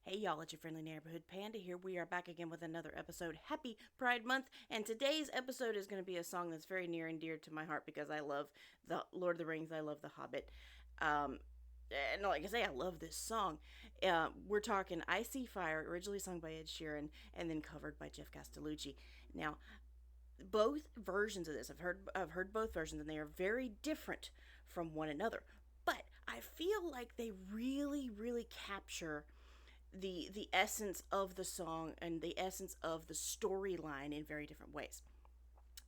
Hey y'all, it's your friendly neighborhood panda here. We are back again with another episode. Happy Pride Month, and today's episode is going to be a song that's very near and dear to my heart because I love the Lord of the Rings, I love The Hobbit. Um, and like I say, I love this song. We're talking "I See Fire," originally sung by Ed Sheeran and then covered by Geoff Castellucci. Now, both versions of this, I've heard both versions, and they are very different from one another. But I feel like they really capture the essence of the song and the essence of the storyline in very different ways.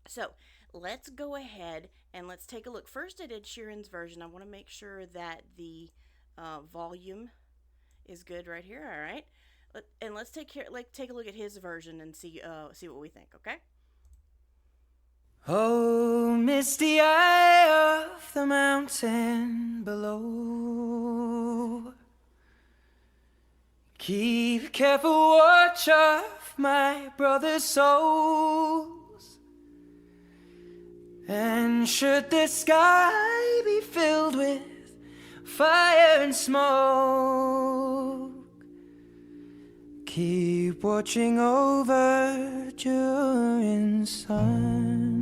So let's go ahead and let's take a look first at Ed Sheeran's version. I want to make sure that the volume is good right here. All right, and let's take a look at his version and see what we think. Okay. Oh, misty eye of the mountain below, keep careful watch of my brother's souls. And should the sky be filled with fire and smoke, keep watching over during suns.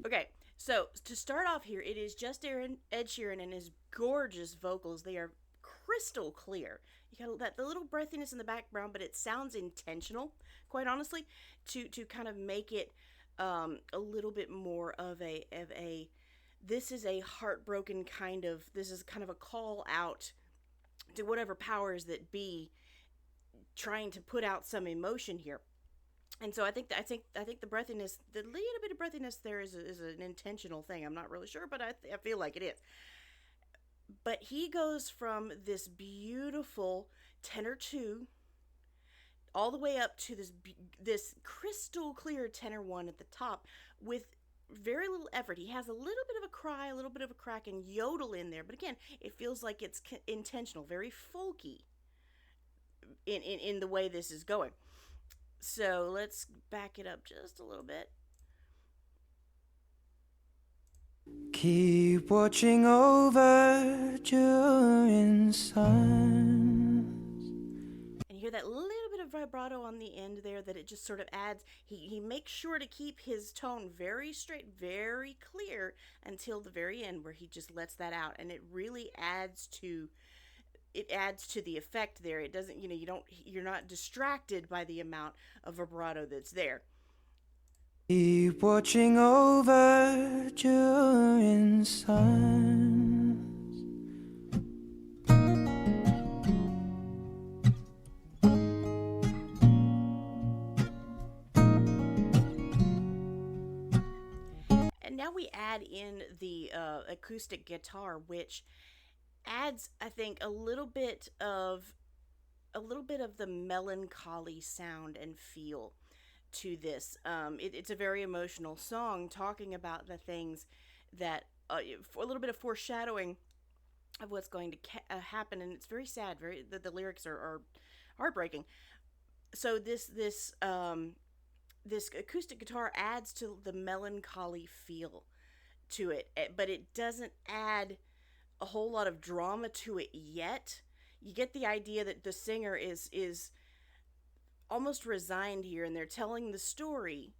Okay, so to start off here, it is just Ed Sheeran and his gorgeous vocals. They are crystal clear. You got the little breathiness in the background, but it sounds intentional, quite honestly, to kind of make it a little bit more of a this is a heartbroken kind of, this is kind of a call out to whatever powers that be trying to put out some emotion here. And so I think the breathiness, the little bit of breathiness there is an intentional thing. I'm not really sure, but I feel like it is. But he goes from this beautiful tenor 2 all the way up to this crystal clear tenor 1 at the top with very little effort. He has a little bit of a cry, a little bit of a crack and yodel in there, but again, it feels like it's intentional, very folky in the way this is going. So let's back it up just a little bit. Keep watching over during suns. And you hear that little bit of vibrato on the end there that it just sort of adds. He makes sure to keep his tone very straight, very clear until the very end where he just lets that out. And it really adds to the effect there. It doesn't, you're not distracted by the amount of vibrato that's there. Keep watching over during suns. And now we add in the acoustic guitar, which adds, I think, a little bit of the melancholy sound and feel to this. It's a very emotional song talking about the things that a little bit of foreshadowing of what's going to happen, and it's very sad. The lyrics are heartbreaking. So this acoustic guitar adds to the melancholy feel to it, but it doesn't add a whole lot of drama to it yet. You get the idea that the singer is almost resigned here, and they're telling the story.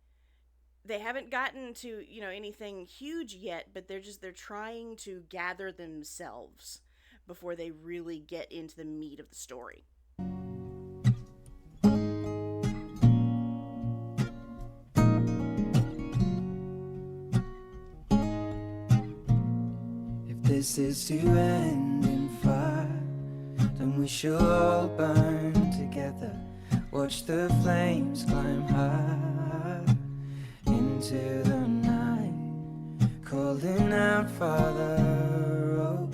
They haven't gotten to anything huge yet, but they're trying to gather themselves before they really get into the meat of the story. If this is to end in fire, then we shall all burn together. Watch the flames climb high into the night, calling out, Father, oh,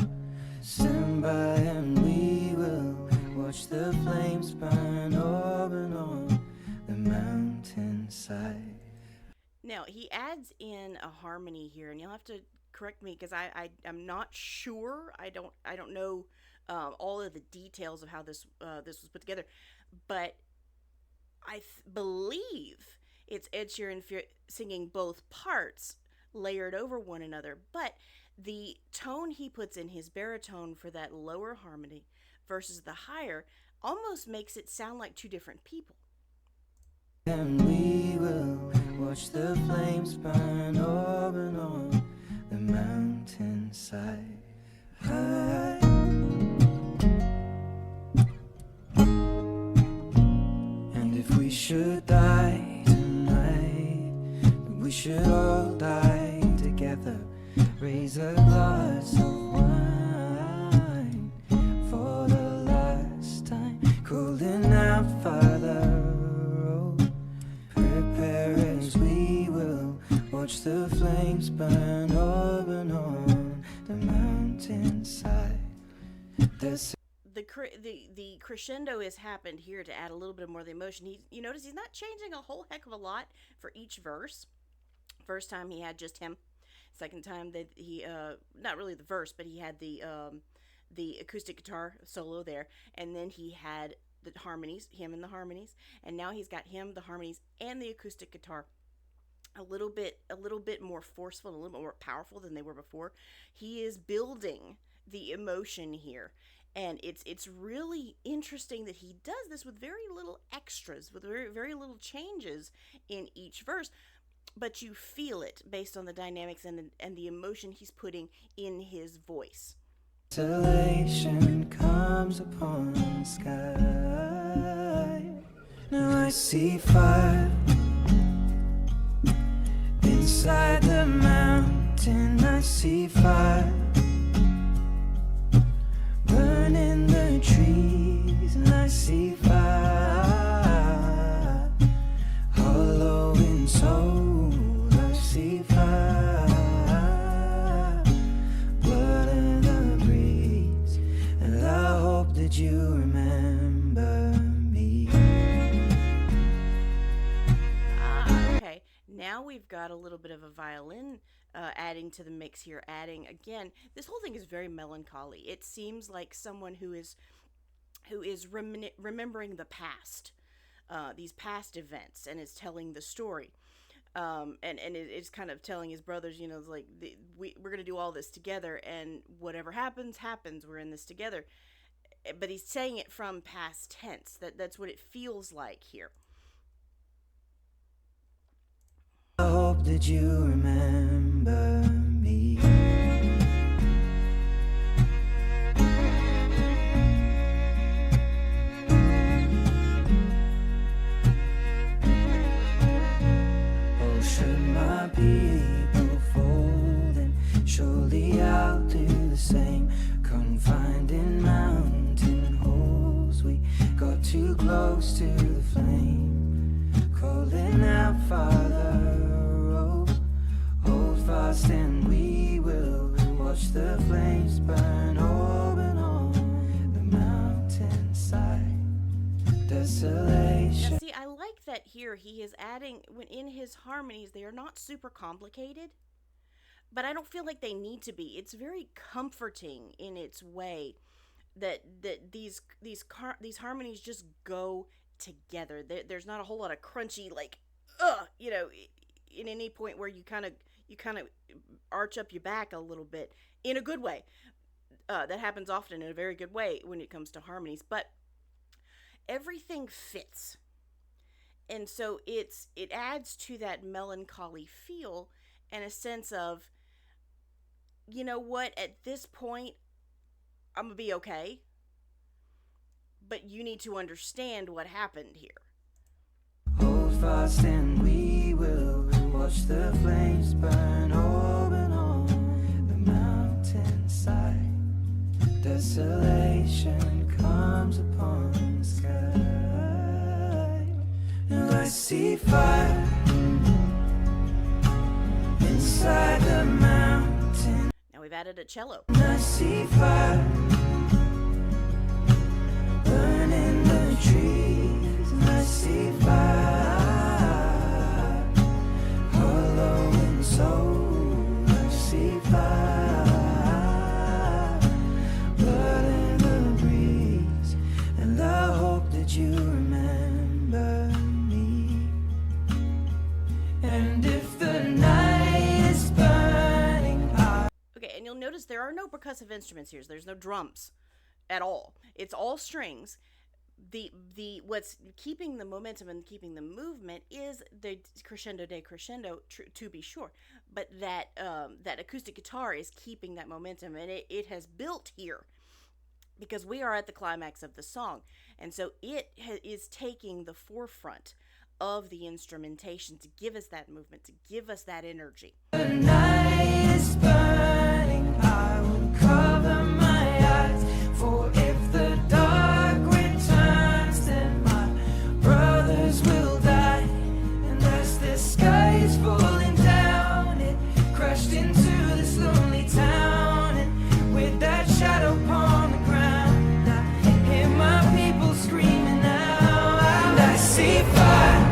stand by and we will watch the flames burn over and on the mountainside. Now he adds in a harmony here, and you'll have to correct me because I'm not sure. I don't know all of the details of how this was put together, but believe it's Ed Sheeran singing both parts layered over one another, but the tone he puts in his baritone for that lower harmony versus the higher almost makes it sound like two different people. And we will watch the flames burn over on the mountainside. High. And if we should die tonight, we should all die together. Raise a glass of wine for the last time. Calling out, Father, oh, prepare as we will watch the flames burn over on the mountainside. The crescendo has happened here to add a little bit more of the emotion. You notice he's not changing a whole heck of a lot for each verse. First time he had just him. Second time that he not really the verse, but he had the acoustic guitar solo there, and then he had the harmonies, him and the harmonies, and now he's got him, the harmonies, and the acoustic guitar. A little bit more forceful, a little bit more powerful than they were before. He is building the emotion here, and it's really interesting that he does this with very little extras, with very little changes in each verse. But you feel it based on the dynamics and the emotion he's putting in his voice. Desolation comes upon the sky. Now I see fire inside the mountain. I see fire burning the trees, and I see fire hollow in soul. I see fire, blood in the breeze, and I hope that you remember me. Okay, now we've got a little bit of a violin adding to the mix here. Again, this whole thing is very melancholy. It seems like someone who is remembering the past, these past events, and is telling the story. And it's kind of telling his brothers, it's like, we're going to do all this together, and whatever happens, we're in this together. But he's saying it from past tense. That's what it feels like here. I hope that you remember me. Should my people fold, and surely I'll do the same. Confined in mountain holes, we got too close to the flame. Calling out, Father, oh, hold fast and we will watch the flames burn open on the mountainside. Desolation. Now, see, I like that here he is adding, when in his harmonies, they are not super complicated, but I don't feel like they need to be. It's very comforting in its way that these harmonies just go together. There's not a whole lot of crunchy, like, in any point where you kind of arch up your back a little bit in a good way. That happens often in a very good way when it comes to harmonies, but everything fits. And so it adds to that melancholy feel and a sense of, you know what, at this point, I'm going to be okay. But you need to understand what happened here. Hold fast and we will watch the flames burn open on the mountainside. Desolation comes upon the sky. Now I see fire inside the mountain. Now we've added a cello. I see fire burning the trees. I see fire hollow in soul. I see fire blood in the breeze, and I hope that you remember me. And if the night is burning out. Okay, and you'll notice there are no percussive instruments here. So there's no drums. at all. It's all strings. The what's keeping the momentum and keeping the movement is the crescendo decrescendo, to be sure, but that acoustic guitar is keeping that momentum, and it has built here because we are at the climax of the song, and so is taking the forefront of the instrumentation to give us that movement, to give us that energy. The night is burning, I will cover my eyes, for if the dark returns, then my brothers will die. And as the sky is falling down, it crashed into this lonely town, and with that shadow upon the ground, I hear my people screaming now, and I see fire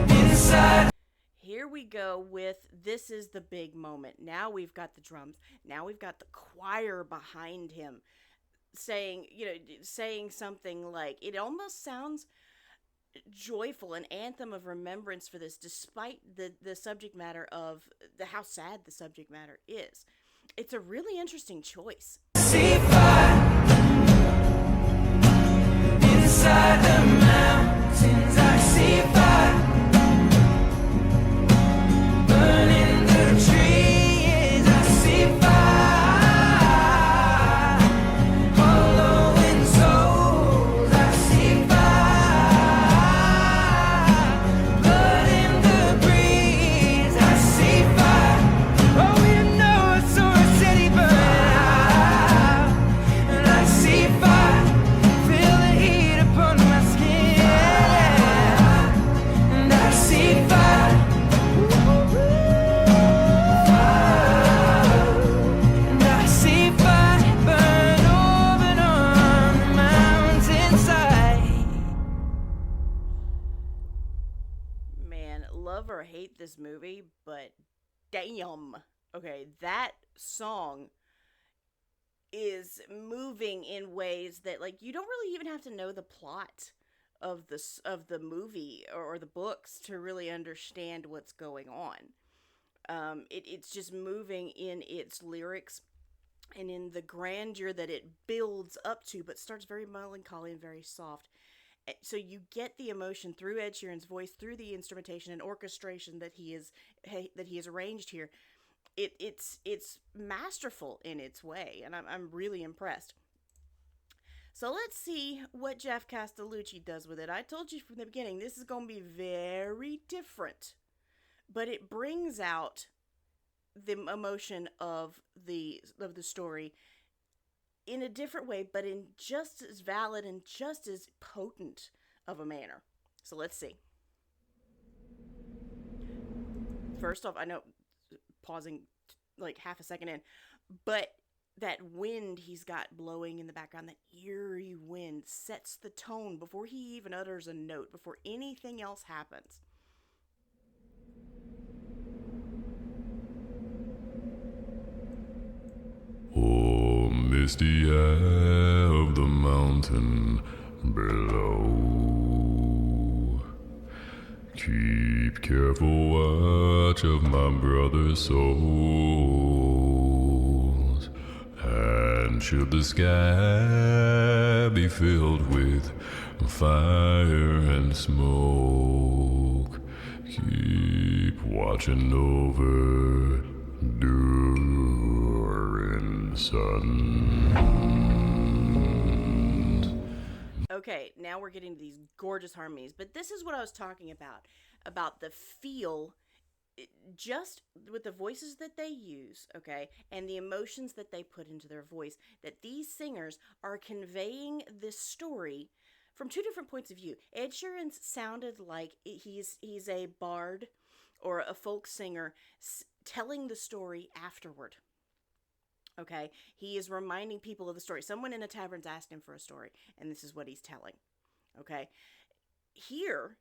inside. Here we go with this is the big moment. Now we've got the drums. Now we've got the choir behind him saying something like, it almost sounds joyful, an anthem of remembrance for this, despite the subject matter of how sad the subject matter is. It's a really interesting choice. See fire inside the mountains. I see fire burning the trees. I see fire hollowing souls. I see fire blood in the breeze. I see fire. Oh, you know I saw a city burn out, and I see fire. Feel the heat upon my skin, and I see fire. And I see fire burn over on the mountainside. Man, love or hate this movie, but damn. Okay, that song is moving in ways that, like, you don't really even have to know the plot of the movie or the books to really understand what's going on. It's just moving in its lyrics and in the grandeur that it builds up to, but starts very melancholy and very soft. So you get the emotion through Ed Sheeran's voice, through the instrumentation and orchestration that he has arranged here. It's masterful in its way, and I'm really impressed. So let's see what Geoff Castellucci does with it. I told you from the beginning this is going to be very different, but it brings out the emotion of the story in a different way, but in just as valid and just as potent of a manner. So let's see. First off, I know, pausing like half a second in, but that wind he's got blowing in the background, that eerie wind, sets the tone before he even utters a note, before anything else happens. Oh, misty eye of the mountain below, keep careful watch of my brother's souls, and should the sky be filled with fire and smoke, keep watching over during suns. Okay, now we're getting to these gorgeous harmonies, but this is what I was talking about the feel, just with the voices that they use, okay, and the emotions that they put into their voice, that these singers are conveying this story from two different points of view. Ed Sheeran sounded like he's a bard or a folk singer telling the story afterward. Okay, he is reminding people of the story. Someone in a tavern's asked him for a story, and this is what he's telling. Okay, here,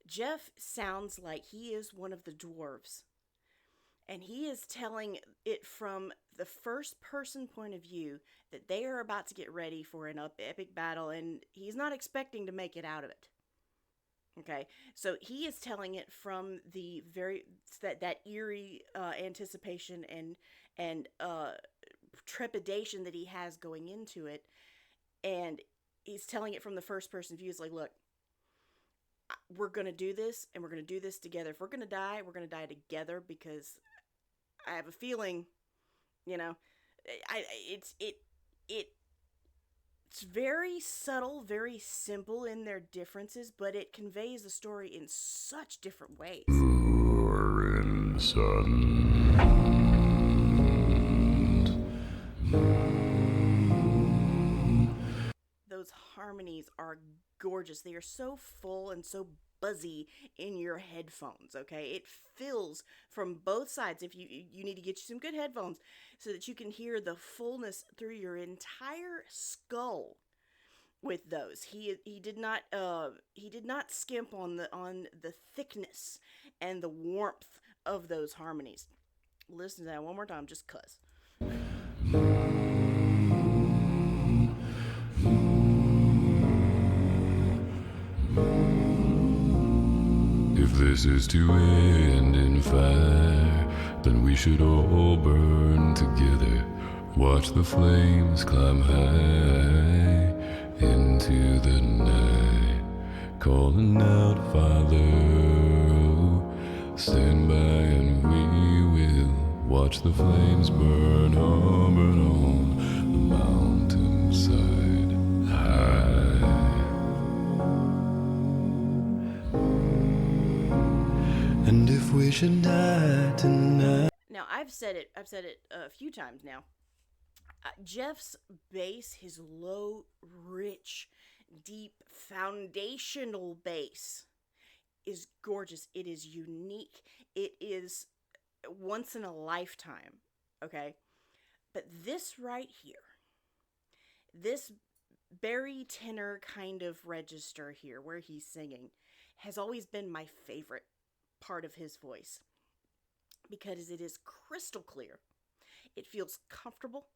Geoff sounds like he is one of the dwarves, and he is telling it from the first person point of view that they are about to get ready for an epic battle, and he's not expecting to make it out of it. Okay, so he is telling it from the that eerie anticipation and trepidation that he has going into it, and he's telling it from the first person view. It's like, look, we're gonna do this, and we're gonna do this together. If we're gonna die, we're gonna die together, because I have a feeling, you know, it's very subtle, very simple in their differences, but it conveys the story in such different ways. Roaring sun. Those harmonies are gorgeous. They are so full and so buzzy in your headphones, okay? It fills from both sides. If you need to get you some good headphones so that you can hear the fullness through your entire skull with those. He did not skimp on the thickness and the warmth of those harmonies. Listen to that one more time, just cuz. If this is to end in fire, then we should all burn together. Watch the flames climb high into the night, calling out, Father, stand by and we will watch the flames burn on the mountainside high. And if we should die tonight. Now, I've said it a few times now. Geoff's bass, his low, rich, deep, foundational bass is gorgeous. It is unique. It is once in a lifetime, okay? But this right here, this bari tenor kind of register here where he's singing, has always been my favorite part of his voice, because it is crystal clear. It feels comfortable.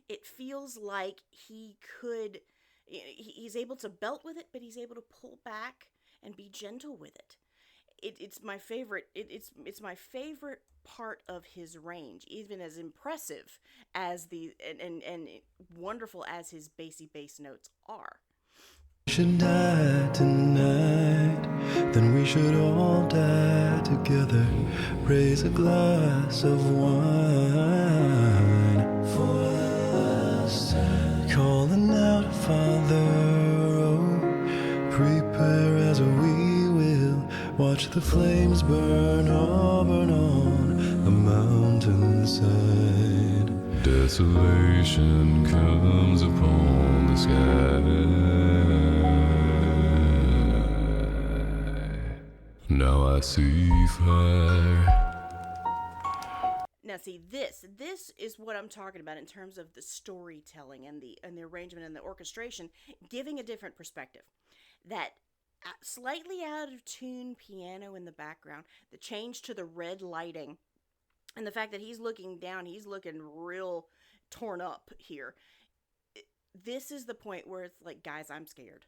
It feels like he's able to belt with it, but he's able to pull back and be gentle with it. It's my favorite. It's my favorite part of his range, even as impressive as and wonderful as his bassy bass notes are. Should die tonight, then we should all die together. Raise a glass of wine for us, calling out, Father, oh, prepare as we will watch the flames burn on the mountainside. Desolation comes upon the sky. Now I see fire. Now, see, this is what I'm talking about in terms of the storytelling and the arrangement and the orchestration, giving a different perspective. That slightly out of tune piano in the background, the change to the red lighting, and the fact that he's looking down, he's looking real torn up here. This is the point where it's like, guys, I'm scared.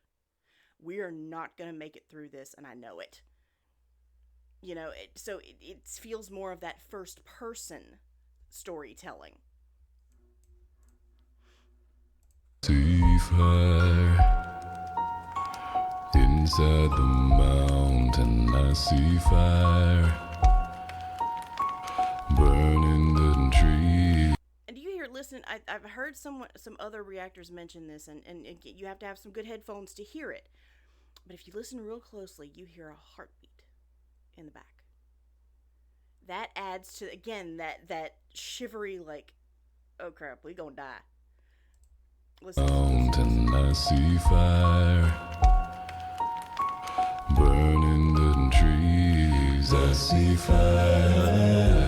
We are not going to make it through this, and I know it. You know, so it feels more of that first person storytelling. See fire inside the mountain. I see fire burning the tree. And do you hear? Listen, I've heard some other reactors mention this, and you have to have some good headphones to hear it. But if you listen real closely, you hear a heartbeat in the back. That adds to, again, that shivery, like, oh crap, we gonna die. Listen. Mountain, I see fire burning the trees. I see fire.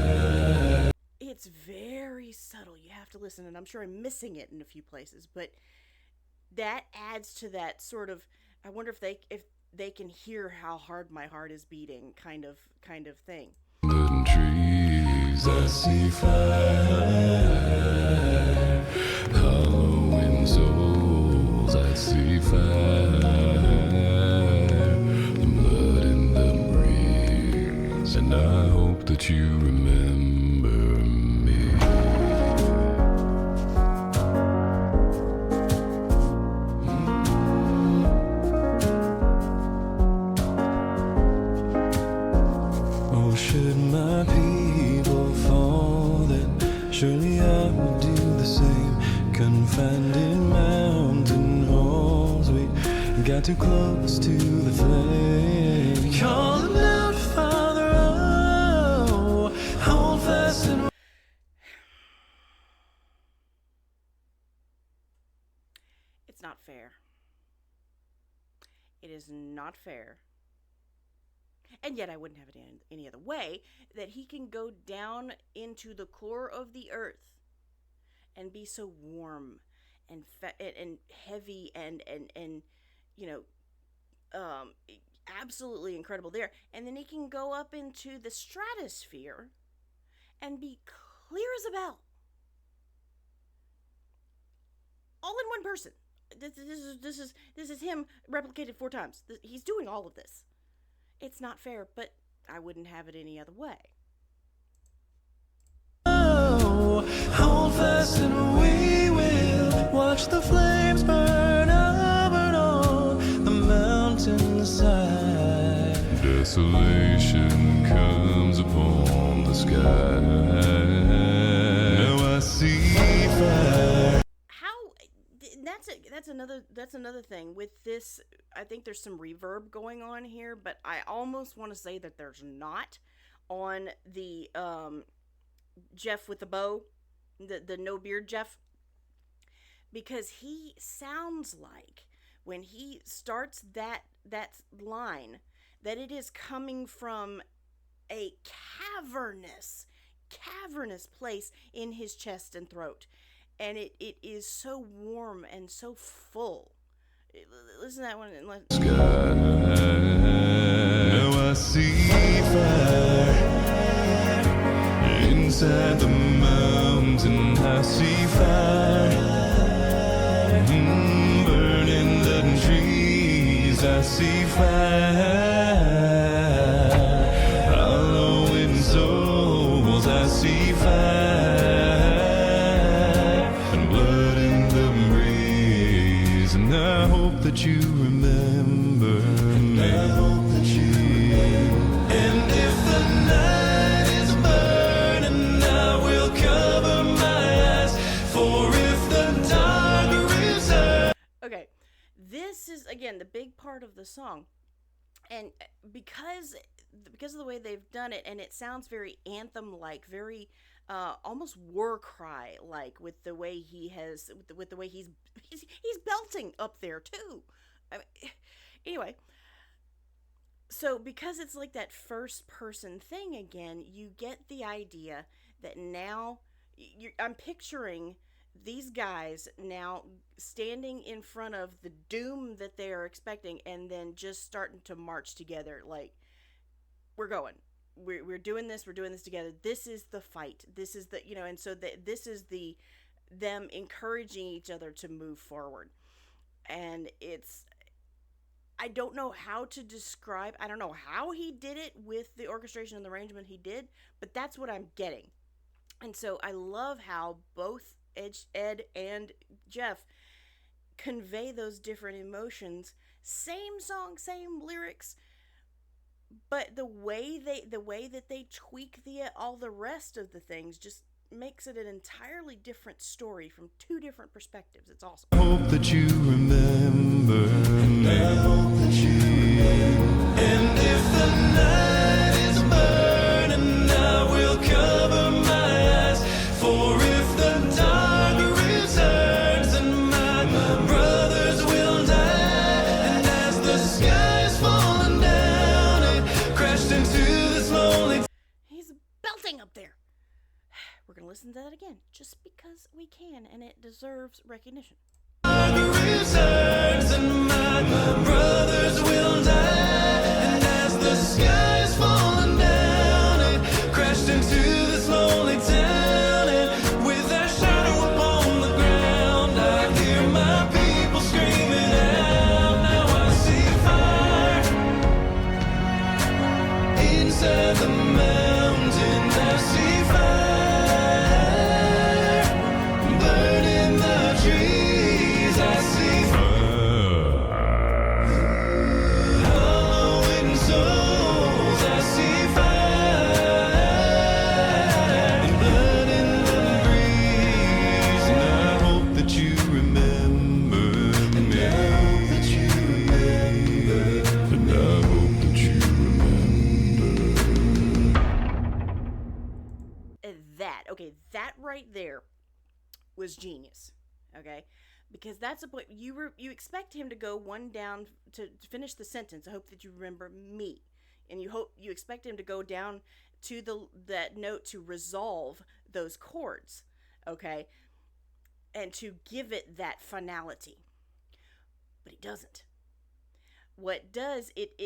It's very subtle. You have to listen, and I'm sure I'm missing it in a few places, but that adds to that sort of, I wonder if they can hear how hard my heart is beating kind of thing. The trees, I see fire. Halloween souls, I see fire. The blood in the breeze, and I hope that you remember me. in mountain halls. We got too close to the flame. Calling out, Father, oh, hold fast and... It's not fair. It is not fair. And yet I wouldn't have it any other way, that he can go down into the core of the earth and be so warm and and heavy and absolutely incredible there. And then he can go up into the stratosphere and be clear as a bell. All in one person. This is him replicated 4 times. He's doing all of this. It's not fair, but I wouldn't have it any other way. Oh, hold fast and we will watch the flames burn up and on the mountainside. Desolation comes upon the sky. Now I see fire. That's another thing with this. I think there's some reverb going on here, but I almost want to say that there's not on the Geoff with the bow, the no beard Geoff, because he sounds like when he starts that line that it is coming from a cavernous place in his chest and throat. And it is so warm and so full. Listen to that one. Sky. Now I see fire inside the mountain. I see fire burning the trees. I see fire hollow in souls. I see fire. I hope that you remember me. I hope that you remember. And if the night is burning, I will cover my eyes. For if the dark returns. Okay, this is again the big part of the song, and because of the way they've done it, and it sounds very anthem-like, very almost war cry like, with the way he's belting up there too. I mean, anyway, so because it's like that first person thing again, you get the idea that now I'm picturing these guys now standing in front of the doom that they are expecting, and then just starting to march together like, we're going. We're doing this. We're doing this together. This is the fight. This is the, and so this is them encouraging each other to move forward. And I don't know how to describe. I don't know how he did it with the orchestration and the arrangement he did, but that's what I'm getting. And so I love how both Ed and Geoff convey those different emotions. Same song, same lyrics. But the way that they tweak all the rest of the things just makes it an entirely different story from 2 different perspectives. It's awesome. I hope that you remember me. I hope that you remember. And if the night is burning, I will cover my eyes. For if the dark returns and my brothers will die, and as the sky is falling down, into this lonely. He's belting up there. We're gonna listen to that again, just because we can, and it deserves recognition. Returns and my brothers will die, and as the sky is falling down, it crashed into this lonely town, and with that shadow upon the ground, I hear my people screaming out. Now I see fire inside the mountain. I see fire burning the trees. I see fire. right there was genius. Okay, because that's a point you expect him to go one down to finish the sentence. I hope that you remember me, and you expect him to go down to that note to resolve those chords. Okay, and to give it that finality, but he doesn't. What does it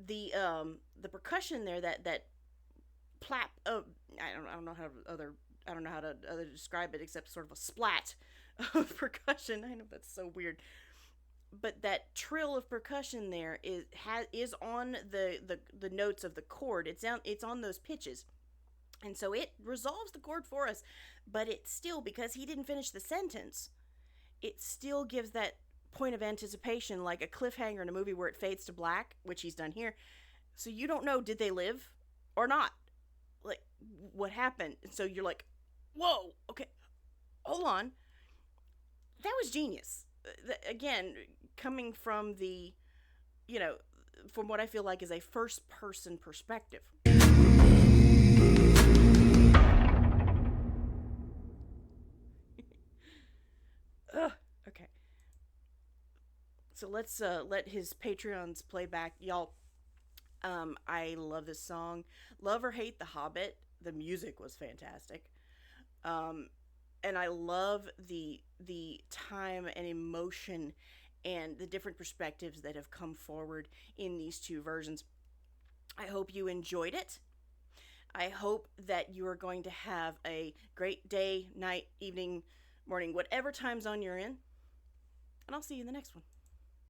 the percussion there, that plap, I don't know how to other describe it except sort of a splat of percussion. I know that's so weird, but that trill of percussion there is on the notes of the chord. It's on those pitches, and so it resolves the chord for us. But it still, because he didn't finish the sentence, it still gives that point of anticipation, like a cliffhanger in a movie where it fades to black, which he's done here. So you don't know, did they live or not? Like, what happened? And so you're like, whoa, okay, hold on. That was genius. Again, coming from from what I feel like is a first person perspective. Ugh, okay. So let's let his Patreons play back, y'all. I love this song. Love or hate The Hobbit, the music was fantastic. And I love the time and emotion and the different perspectives that have come forward in these two versions. I hope you enjoyed it. I hope that you are going to have a great day, night, evening, morning, whatever time zone you're in. And I'll see you in the next one.